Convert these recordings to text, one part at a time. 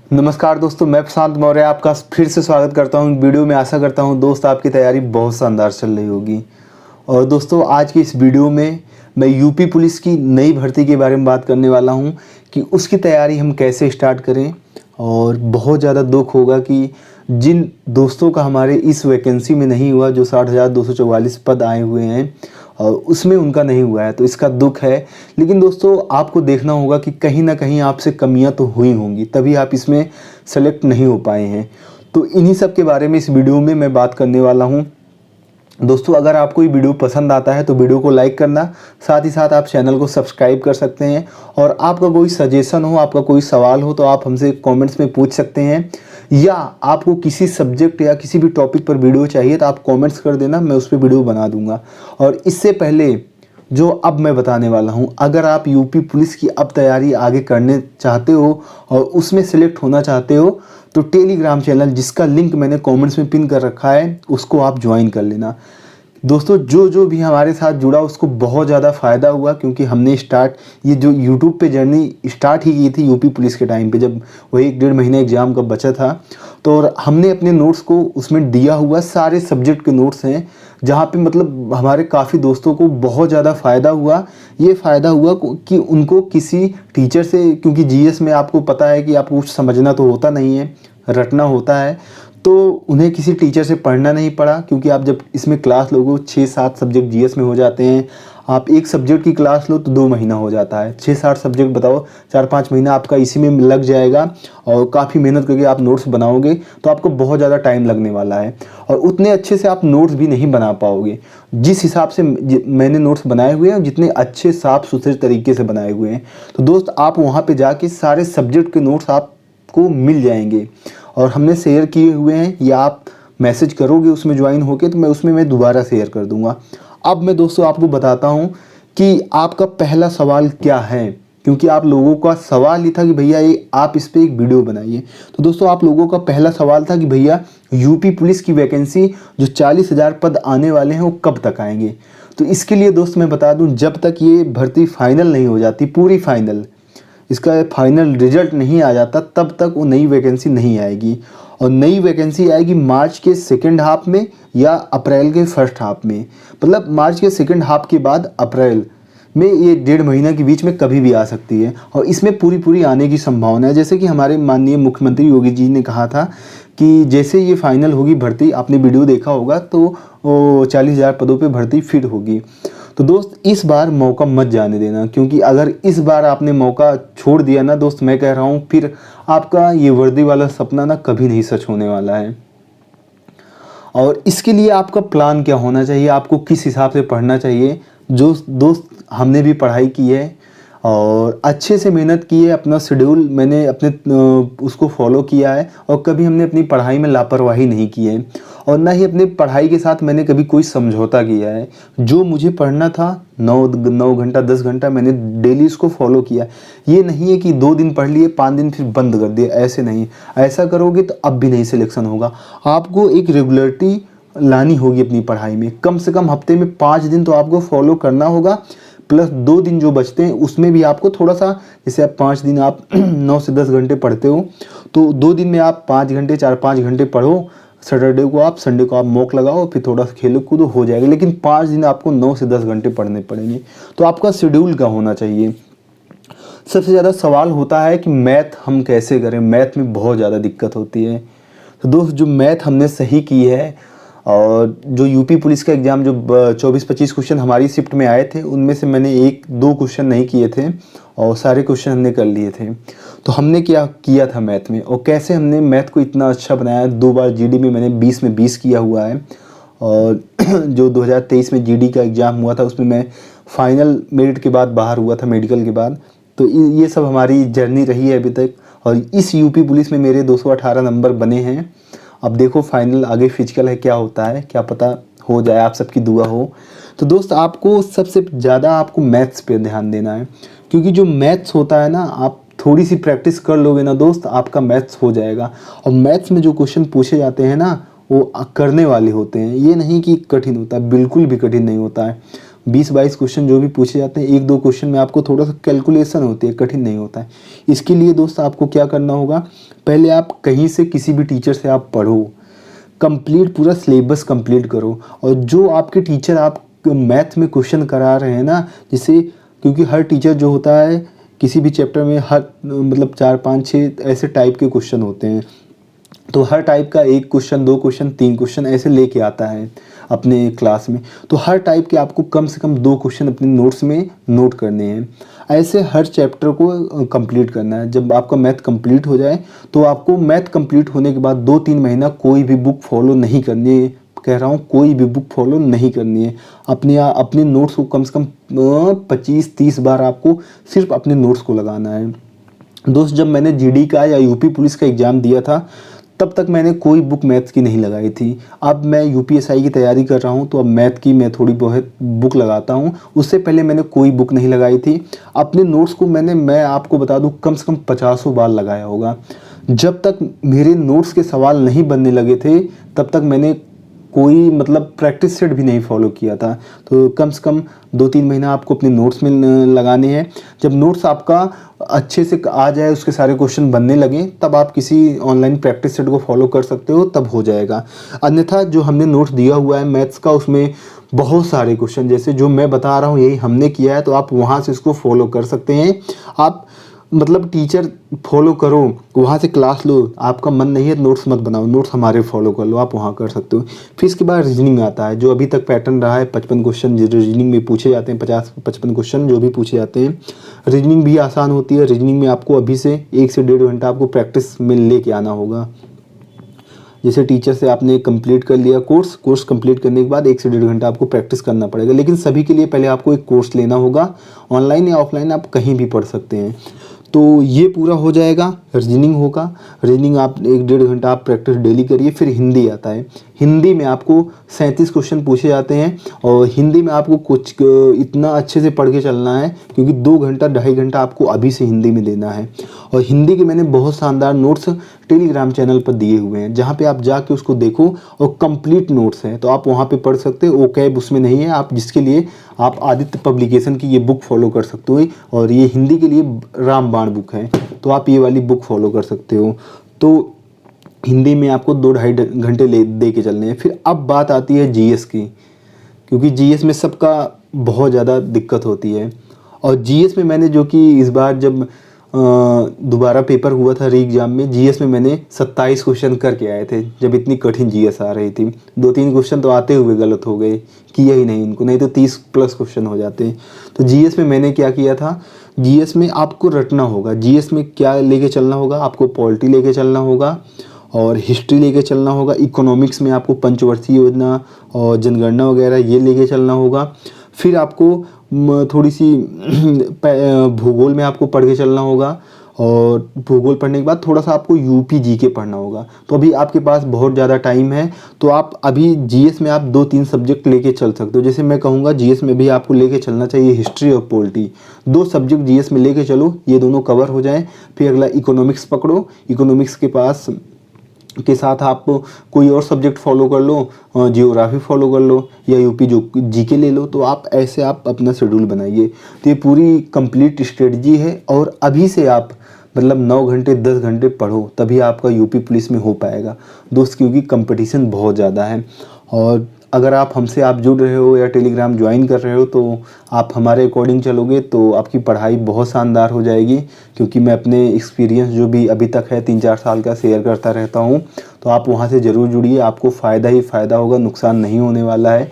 नमस्कार दोस्तों, मैं प्रशांत मौर्य आपका फिर से स्वागत करता हूं वीडियो में। आशा करता हूं दोस्त आपकी तैयारी बहुत शानदार चल रही होगी। और दोस्तों आज की इस वीडियो में मैं यूपी पुलिस की नई भर्ती के बारे में बात करने वाला हूं कि उसकी तैयारी हम कैसे स्टार्ट करें। और बहुत ज़्यादा दुख होगा कि जिन दोस्तों का हमारे इस वैकेंसी में नहीं हुआ, जो 60,244 पद आए हुए हैं और उसमें उनका नहीं हुआ है, तो इसका दुख है। लेकिन दोस्तों आपको देखना होगा कि कहीं ना कहीं आपसे कमियां तो हुई होंगी, तभी आप इसमें सेलेक्ट नहीं हो पाए हैं। तो इन्हीं सब के बारे में इस वीडियो में मैं बात करने वाला हूं। दोस्तों अगर आपको ये वीडियो पसंद आता है तो वीडियो को लाइक करना, साथ ही साथ आप चैनल को सब्सक्राइब कर सकते हैं। और आपका कोई सजेशन हो, आपका कोई सवाल हो तो आप हमसे कमेंट्स में पूछ सकते हैं, या आपको किसी सब्जेक्ट या किसी भी टॉपिक पर वीडियो चाहिए तो आप कमेंट्स कर देना, मैं उस पर वीडियो बना दूंगा। और इससे पहले जो अब मैं बताने वाला हूं, अगर आप यूपी पुलिस की अब तैयारी आगे करने चाहते हो और उसमें सेलेक्ट होना चाहते हो तो टेलीग्राम चैनल जिसका लिंक मैंने कमेंट्स में पिन कर रखा है उसको आप ज्वाइन कर लेना। दोस्तों जो जो भी हमारे साथ जुड़ा उसको बहुत ज़्यादा फ़ायदा हुआ, क्योंकि हमने ये जो यूट्यूब पे जर्नी स्टार्ट ही की थी यूपी पुलिस के टाइम पे, जब वही 1-1.5 महीने एग्ज़ाम का बचा था। तो और हमने अपने नोट्स को उसमें दिया हुआ, सारे सब्जेक्ट के नोट्स हैं, जहाँ पे मतलब हमारे काफ़ी दोस्तों को बहुत ज़्यादा फ़ायदा हुआ। ये फ़ायदा हुआ कि उनको किसी टीचर से, क्योंकि जीएस में आपको पता है कि आपको कुछ समझना तो होता नहीं है, रटना होता है, तो उन्हें किसी टीचर से पढ़ना नहीं पड़ा। क्योंकि आप जब इसमें क्लास लोगो 6-7 सब्जेक्ट जीएस में हो जाते हैं। आप एक सब्जेक्ट की क्लास लो तो 2 महीना हो जाता है, 6-7 सब्जेक्ट बताओ, 4-5 महीना आपका इसी में लग जाएगा। और काफ़ी मेहनत करके आप नोट्स बनाओगे तो आपको बहुत ज़्यादा टाइम लगने वाला है, और उतने अच्छे से आप नोट्स भी नहीं बना पाओगे जिस हिसाब से मैंने नोट्स बनाए हुए हैं, जितने अच्छे साफ़ सुथरे तरीके से बनाए हुए हैं। तो दोस्त आप वहाँ पर जाके सारे सब्जेक्ट के नोट्स आपको मिल जाएंगे, और हमने शेयर किए हुए हैं, या आप मैसेज करोगे उसमें ज्वाइन होके तो मैं दोबारा शेयर कर दूंगा। अब मैं दोस्तों आपको बताता हूं कि आपका पहला सवाल क्या है, क्योंकि आप लोगों का सवाल ये था कि भैया ये आप इस पर एक वीडियो बनाइए। तो दोस्तों आप लोगों का पहला सवाल था कि भैया यूपी पुलिस की वैकेंसी जो 40,000 पद आने वाले हैं वो कब तक आएंगे। तो इसके लिए दोस्त मैं बता दूं, जब तक ये भर्ती फाइनल नहीं हो जाती, पूरी फाइनल, इसका फाइनल रिजल्ट नहीं आ जाता, तब तक वो नई वैकेंसी नहीं आएगी। और नई वैकेंसी आएगी मार्च के सेकेंड हाफ में या अप्रैल के फर्स्ट हाफ में, मतलब मार्च के सेकेंड हाफ के बाद अप्रैल में, ये 1.5 महीना के बीच में कभी भी आ सकती है। और इसमें पूरी आने की संभावना है। जैसे कि हमारे माननीय मुख्यमंत्री योगी जी ने कहा था कि जैसे ये फाइनल होगी भर्ती, आपने वीडियो देखा होगा, तो 40,000 पदों पे भर्ती फिर होगी। तो दोस्त इस बार मौका मत जाने देना, क्योंकि अगर इस बार आपने मौका छोड़ दिया ना दोस्त, मैं कह रहा हूँ फिर आपका ये वर्दी वाला सपना ना कभी नहीं सच होने वाला है। और इसके लिए आपका प्लान क्या होना चाहिए, आपको किस हिसाब से पढ़ना चाहिए। जो दोस्त हमने भी पढ़ाई की है और अच्छे से मेहनत की है, अपना शेड्यूल मैंने अपने उसको फॉलो किया है, और कभी हमने अपनी पढ़ाई में लापरवाही नहीं की है, और ना ही अपने पढ़ाई के साथ मैंने कभी कोई समझौता किया है। जो मुझे पढ़ना था 9 घंटा 10 घंटा मैंने डेली इसको फॉलो किया। ये नहीं है कि 2 दिन पढ़ लिए, 5 दिन फिर बंद कर दिए, ऐसे नहीं। ऐसा करोगे तो अब भी नहीं सिलेक्शन होगा। आपको एक रेगुलरिटी लानी होगी अपनी पढ़ाई में, कम से कम हफ्ते में 5 दिन तो आपको फॉलो करना होगा, प्लस 2 दिन जो बचते हैं उसमें भी आपको थोड़ा सा, जैसे आप 5 दिन आप 9 से 10 घंटे पढ़ते हो, तो 2 दिन में आप 5 घंटे 4-5 घंटे पढ़ो। सैटरडे को आप, संडे को आप मॉक लगाओ, फिर थोड़ा सा खेलो कूदो, हो जाएगा। लेकिन 5 दिन आपको 9 से 10 घंटे पढ़ने पड़ेंगे। तो आपका शेड्यूल का होना चाहिए। सबसे ज़्यादा सवाल होता है कि मैथ हम कैसे करें, मैथ में बहुत ज़्यादा दिक्कत होती है। तो दोस्त जो मैथ हमने सही की है, और जो यूपी पुलिस का एग्ज़ाम जो 24-25 क्वेश्चन हमारी शिफ्ट में आए थे, उनमें से मैंने 1-2 क्वेश्चन नहीं किए थे और सारे क्वेश्चन हमने कर लिए थे। तो हमने क्या किया था मैथ में, और कैसे हमने मैथ को इतना अच्छा बनाया। 2 बार जीडी में मैंने 20 में 20 किया हुआ है, और जो 2023 में जीडी का एग्ज़ाम हुआ था उसमें मैं फाइनल मेरिट के बाद बाहर हुआ था, मेडिकल के बाद। तो ये सब हमारी जर्नी रही है अभी तक, और इस यूपी पुलिस में मेरे 218 नंबर बने हैं। अब देखो फाइनल आगे फिजिकल है, क्या होता है, क्या पता हो जाए, आप सबकी दुआ हो। तो दोस्त आपको सबसे ज़्यादा आपको मैथ्स पे ध्यान देना है, क्योंकि जो मैथ्स होता है ना, आप थोड़ी सी प्रैक्टिस कर लोगे ना दोस्त, आपका मैथ्स हो जाएगा। और मैथ्स में जो क्वेश्चन पूछे जाते हैं ना, वो करने वाले होते हैं, ये नहीं कि कठिन होता है, बिल्कुल भी कठिन नहीं होता है। 20-22 क्वेश्चन जो भी पूछे जाते हैं, 1-2 क्वेश्चन में आपको थोड़ा सा कैलकुलेशन होती है, कठिन नहीं होता है। इसके लिए दोस्त आपको क्या करना होगा, पहले आप कहीं से किसी भी टीचर से आप पढ़ो, कंप्लीट पूरा सिलेबस कंप्लीट करो। और जो आपके टीचर आप मैथ में क्वेश्चन करा रहे हैं ना, जिससे क्योंकि हर टीचर जो होता है किसी भी चैप्टर में हर मतलब 4 5 6 ऐसे टाइप के क्वेश्चन होते हैं, तो हर टाइप का 1 क्वेश्चन 2 क्वेश्चन 3 क्वेश्चन ऐसे लेके आता है अपने क्लास में। तो हर टाइप के आपको कम से कम 2 क्वेश्चन अपने नोट्स में नोट करने हैं। ऐसे हर चैप्टर को कंप्लीट करना है। जब आपका मैथ कंप्लीट हो जाए तो आपको मैथ कंप्लीट होने के बाद 2-3 महीना कोई भी बुक फॉलो नहीं करनी है। कह रहा हूँ कोई भी बुक फॉलो नहीं करनी है। अपने नोट्स को कम से कम 25-30 बार आपको सिर्फ अपने नोट्स को लगाना है। दोस्त, जब मैंने जीडी का या यूपी पुलिस का एग्ज़ाम दिया था तब तक मैंने कोई बुक मैथ्स की नहीं लगाई थी। अब मैं यूपीएसआई की तैयारी कर रहा हूँ तो अब मैथ की मैं थोड़ी बहुत बुक लगाता हूँ। उससे पहले मैंने कोई बुक नहीं लगाई थी। अपने नोट्स को मैं आपको बता दूँ कम से कम 50 बार लगाया होगा। जब तक मेरे नोट्स के सवाल नहीं बनने लगे थे तब तक मैंने कोई मतलब प्रैक्टिस सेट भी नहीं फॉलो किया था। तो कम से कम 2-3 महीना आपको अपने नोट्स में लगाने हैं। जब नोट्स आपका अच्छे से आ जाए, उसके सारे क्वेश्चन बनने लगें, तब आप किसी ऑनलाइन प्रैक्टिस सेट को फॉलो कर सकते हो, तब हो जाएगा। अन्यथा जो हमने नोट्स दिया हुआ है मैथ्स का, उसमें बहुत सारे क्वेश्चन जैसे जो मैं बता रहा हूँ यही हमने किया है, तो आप वहाँ से इसको फॉलो कर सकते हैं। आप मतलब टीचर फॉलो करो, वहाँ से क्लास लो। आपका मन नहीं है नोट्स मत बनाओ, नोट्स हमारे फॉलो कर लो, आप वहाँ कर सकते हो। फिर इसके बाद रीजनिंग आता है, जो अभी तक पैटर्न रहा है 55 क्वेश्चन रीजनिंग में पूछे जाते हैं। 50-55 क्वेश्चन जो भी पूछे जाते हैं। रीजनिंग भी आसान होती है। रीजनिंग में आपको अभी से 1 से 1.5 घंटा आपको प्रैक्टिस में लेके आना होगा। जैसे टीचर से आपने कंप्लीट कर लिया कोर्स कंप्लीट करने के बाद 1 से 1.5 घंटा आपको प्रैक्टिस करना पड़ेगा। लेकिन सभी के लिए पहले आपको एक कोर्स लेना होगा, ऑनलाइन या ऑफलाइन आप कहीं भी पढ़ सकते हैं। तो ये पूरा हो जाएगा। रीजनिंग होगा, रीजनिंग आप 1-1.5 घंटा आप प्रैक्टिस डेली करिए। फिर हिंदी आता है। हिंदी में आपको 37 क्वेश्चन पूछे जाते हैं और हिंदी में आपको कुछ इतना अच्छे से पढ़ के चलना है क्योंकि 2 घंटा 2.5 घंटा आपको अभी से हिंदी में देना है। और हिंदी के मैंने बहुत शानदार नोट्स टेलीग्राम चैनल पर दिए हुए हैं, जहाँ पे आप जाके उसको देखो और कंप्लीट नोट्स हैं, तो आप वहाँ पे पढ़ सकते हो। ओकैब उसमें नहीं है, आप जिसके लिए आप आदित्य पब्लिकेशन की ये बुक फॉलो कर सकते हो। और ये हिंदी के लिए रामबाण बुक है, तो आप ये वाली बुक फॉलो कर सकते हो। तो हिंदी में आपको 2-2.5 घंटे दे के चलने हैं। फिर अब बात आती है जीएस की, क्योंकि जीएस में सबका बहुत ज़्यादा दिक्कत होती है। और जीएस में मैंने जो कि इस बार जब दोबारा पेपर हुआ था री एग्ज़ाम में, जीएस में मैंने 27 क्वेश्चन करके आए थे जब इतनी कठिन जीएस आ रही थी। 2-3 क्वेश्चन तो आते हुए गलत हो गए, किया ही नहीं इनको, नहीं तो 30+ क्वेश्चन हो जाते। तो जीएस में मैंने क्या किया था, जीएस में आपको रटना होगा। जीएस में क्या लेके चलना होगा, आपको पॉलिटी लेके चलना होगा और हिस्ट्री लेके चलना होगा। इकोनॉमिक्स में आपको पंचवर्षीय योजना और जनगणना वगैरह ये लेके चलना होगा। फिर आपको थोड़ी सी भूगोल में आपको पढ़ के चलना होगा और भूगोल पढ़ने के बाद थोड़ा सा आपको यूपी जीके पढ़ना होगा। तो अभी आपके पास बहुत ज़्यादा टाइम है, तो आप अभी जीएस में आप 2-3 सब्जेक्ट लेके चल सकते हो। जैसे मैं कहूँगा जीएस में भी आपको लेके चलना चाहिए हिस्ट्री और पॉलिटी, 2 सब्जेक्ट जीएस में लेके चलो, ये दोनों कवर हो जाएं। फिर अगला इकोनॉमिक्स पकड़ो, इकोनॉमिक्स के साथ आप कोई और सब्जेक्ट फॉलो कर लो, जियोग्राफी फॉलो कर लो या यूपी जो जीके ले लो। तो आप ऐसे आप अपना शेड्यूल बनाइए। तो ये पूरी कंप्लीट स्ट्रेटजी है। और अभी से आप मतलब 9 घंटे 10 घंटे पढ़ो, तभी आपका यूपी पुलिस में हो पाएगा दोस्त, क्योंकि कंपटीशन बहुत ज़्यादा है। और अगर आप हमसे आप जुड़ रहे हो या टेलीग्राम ज्वाइन कर रहे हो तो आप हमारे अकॉर्डिंग चलोगे तो आपकी पढ़ाई बहुत शानदार हो जाएगी। क्योंकि मैं अपने एक्सपीरियंस जो भी अभी तक है 3-4 साल का शेयर करता रहता हूँ, तो आप वहाँ से ज़रूर जुड़िए, आपको फ़ायदा ही फ़ायदा होगा, नुकसान नहीं होने वाला है।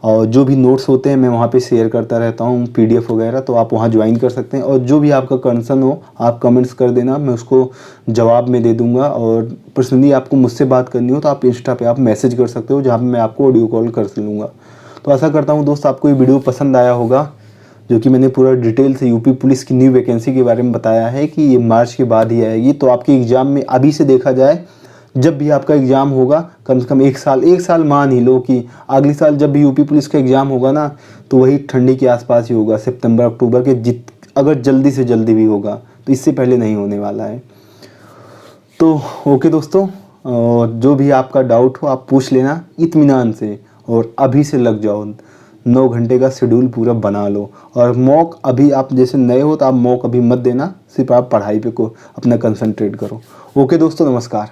और जो भी नोट्स होते हैं मैं वहाँ पे शेयर करता रहता हूँ, पीडीएफ वगैरह, तो आप वहाँ ज्वाइन कर सकते हैं। और जो भी आपका कंसर्न हो आप कमेंट्स कर देना, मैं उसको जवाब में दे दूँगा। और पर्सनली आपको मुझसे बात करनी हो तो आप इंस्टा पे आप मैसेज कर सकते हो, जहाँ पे मैं आपको ऑडियो कॉल कर लूँगा। तो आशा करता हूँ दोस्त आपको ये वीडियो पसंद आया होगा, जो कि मैंने पूरा डिटेल से यूपी पुलिस की न्यू वैकेंसी के बारे में बताया है कि ये मार्च के बाद ही आएगी। तो आपके एग्ज़ाम में अभी से देखा जाए, जब भी आपका एग्ज़ाम होगा कम से कम 1 साल मान ही लो कि अगले साल जब भी यूपी पुलिस का एग्ज़ाम होगा ना, तो वही ठंडी के आसपास ही होगा, सितंबर अक्टूबर के, अगर जल्दी से जल्दी भी होगा तो इससे पहले नहीं होने वाला है। तो ओके दोस्तों, जो भी आपका डाउट हो आप पूछ लेना इत्मीनान से, और अभी से लग जाओ। 9 घंटे का शेड्यूल पूरा बना लो। और मॉक अभी आप जैसे नए हो तो आप मॉक अभी मत देना, सिर्फ आप पढ़ाई पे को अपना कंसंट्रेट करो। ओके दोस्तों, नमस्कार।